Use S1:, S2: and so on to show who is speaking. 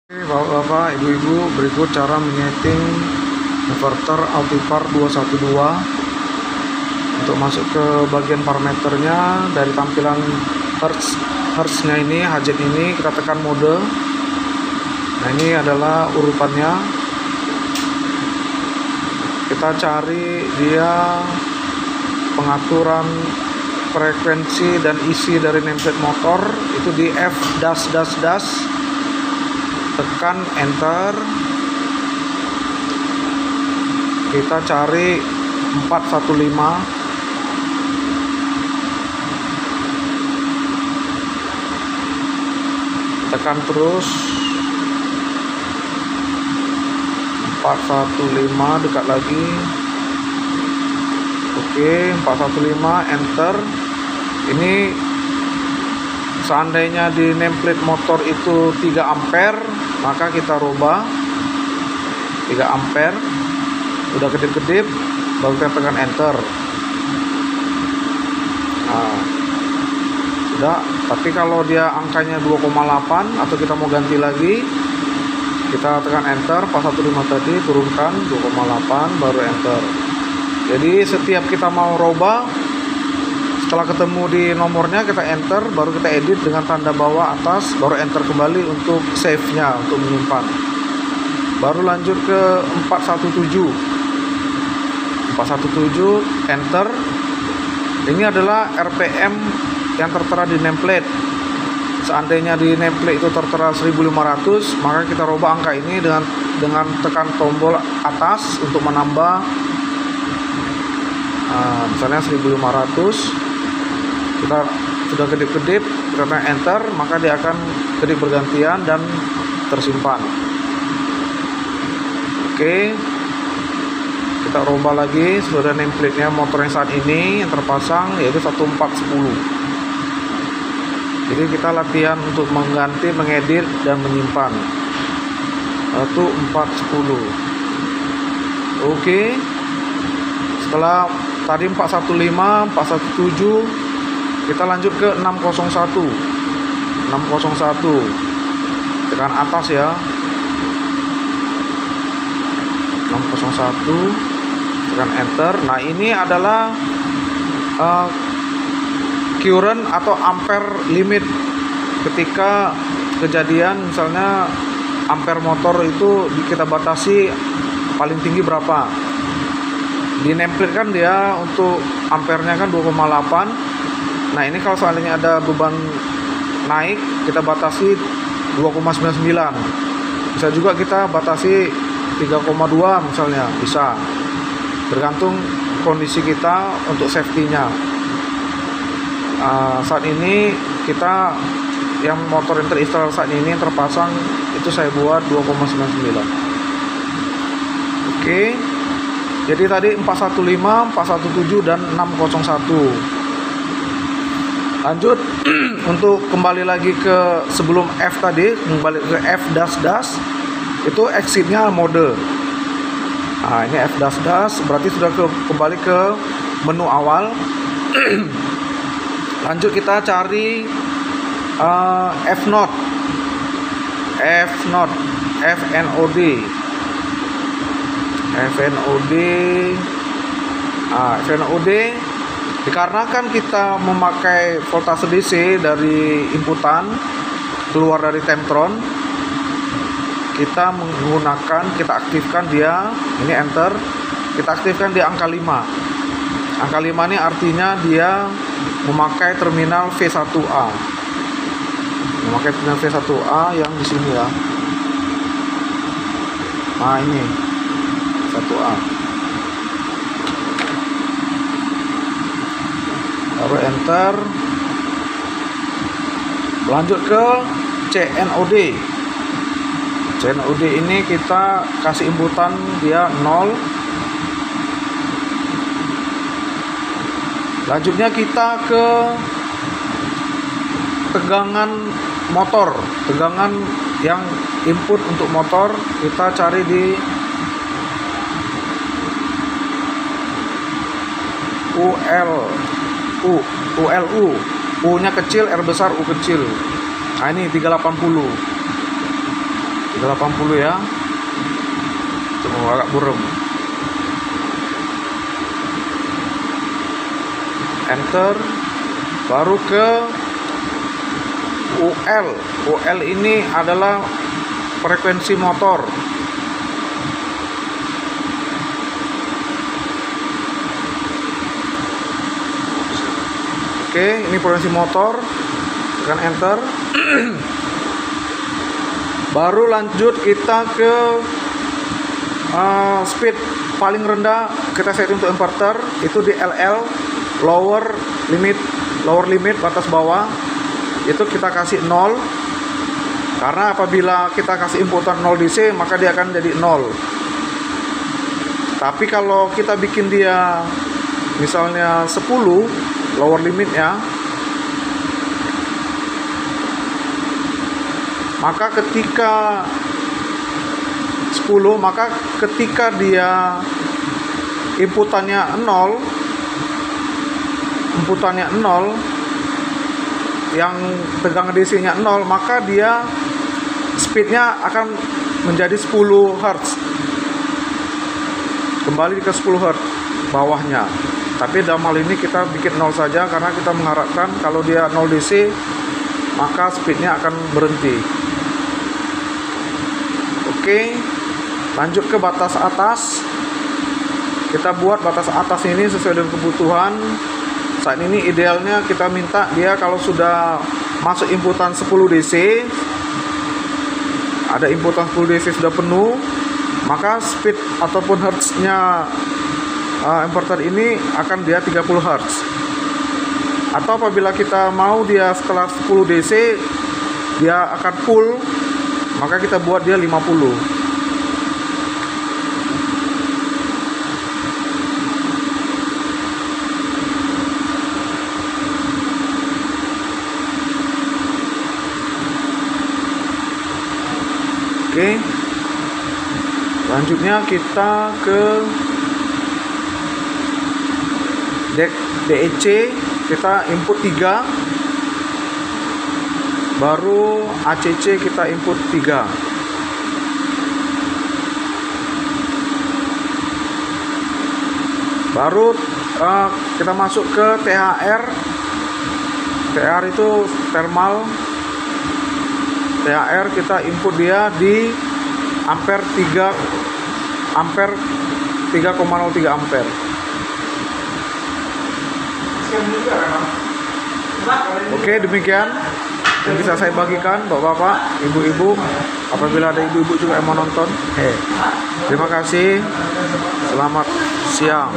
S1: Oke, Bapak-bapak, ibu-ibu, berikut cara menyeting inverter Ultipar 212. Untuk masuk ke bagian parameternya, dari tampilan hertznya ini, HZ ini, kita tekan mode. Nah, ini adalah urutannya. Kita cari dia pengaturan frekuensi dan isi dari nameplate motor itu di F dash dash dash. Tekan enter, kita cari 415, tekan terus 415, dekat lagi. Oke, 415, enter. Ini seandainya di nameplate motor itu 3 ampere, maka kita rubah 3 ampere. Udah kedip-kedip, baru kita tekan enter. Nah, sudah. Tapi kalau dia angkanya 2,8 atau kita mau ganti lagi, kita tekan enter. 415 tadi turunkan 2,8, baru enter. Jadi setiap kita mau rubah, setelah ketemu di nomornya, kita enter, baru kita edit dengan tanda bawah atas, baru enter kembali untuk save-nya, untuk menyimpan. Baru lanjut ke 417, enter. Ini adalah RPM yang tertera di nameplate. Seandainya di nameplate itu tertera 1500, maka kita rubah angka ini dengan tekan tombol atas untuk menambah. Misalnya 1500. Kita sudah kedip-kedip, kita tekan enter, maka dia akan kedip bergantian dan tersimpan. Oke, kita rubah lagi. Sudah ada nameplate-nya motor yang saat ini yang terpasang, yaitu 1410. Jadi kita latihan untuk mengganti, mengedit, dan menyimpan. 1410. Oke, setelah tadi 415, 417, kita lanjut ke 601. Tekan atas ya. 601, tekan enter. Nah, ini adalah current atau ampere limit. Ketika kejadian misalnya ampere motor itu kita batasi paling tinggi berapa. Di nameplate kan dia untuk ampernya kan 2,8. Nah, ini kalau seandainya ada beban naik, kita batasi 2,99. Bisa juga kita batasi 3,2 misalnya, bisa. Tergantung kondisi kita untuk safety-nya. Saat ini kita yang motor yang terinstall saat ini yang terpasang itu saya buat 2,99. Oke. Jadi tadi 415, 417 dan 601. Lanjut untuk kembali lagi ke sebelum F tadi, kembali ke F dash dash, itu exitnya mode. Nah, ini F dash dash berarti sudah kembali ke menu awal. Lanjut kita cari FNOD, FNOD. Dikarenakan kita memakai voltase DC dari inputan keluar dari Temtron, kita aktifkan dia, ini enter, kita aktifkan di angka 5. Angka 5 ini artinya dia memakai terminal V1A. Memakai terminal V1A yang di sini ya. Nah, ini 1A. Baru enter. Lanjut ke CNOD. CNOD ini kita kasih inputan dia 0. Lanjutnya kita ke tegangan motor. Tegangan yang input untuk motor kita cari di ULU. U-nya kecil, R besar, U kecil. Nah, ini 380. 80 ya. Cuma agak burem. Enter, baru ke UL. UL ini adalah frekuensi motor. Oke, ini frekuensi motor. Tekan enter. Baru lanjut kita ke speed paling rendah, kita setting untuk inverter itu di LL, lower limit batas bawah itu kita kasih 0, karena apabila kita kasih inputan 0 DC maka dia akan jadi 0. Tapi kalau kita bikin dia misalnya 10 lower limitnya, maka ketika 10, maka ketika dia inputannya 0 yang tegangan DC-nya 0, maka dia speednya akan menjadi 10 Hz, kembali ke 10 Hz bawahnya. Tapi dalam hal ini kita bikin 0 saja, karena kita mengharapkan kalau dia 0 DC maka speednya akan berhenti. Oke, lanjut ke batas atas. Kita buat batas atas ini sesuai dengan kebutuhan. Saat ini idealnya kita minta dia kalau sudah masuk inputan 10 DC, ada inputan 10 DC sudah penuh, maka speed ataupun hertznya inverter ini akan dia 30 Hz. Atau apabila kita mau dia setelah 10 DC dia akan full, maka kita buat dia 50. Oke. Selanjutnya kita ke DEC, kita input 3. Baru ACC kita input 3. Baru kita masuk ke THR. THR itu thermal. THR kita input dia di ampere 3,03 ampere. Oke, demikian yang bisa saya bagikan bapak-bapak, ibu-ibu, apabila ada ibu-ibu juga yang mau nonton. Terima kasih, selamat siang.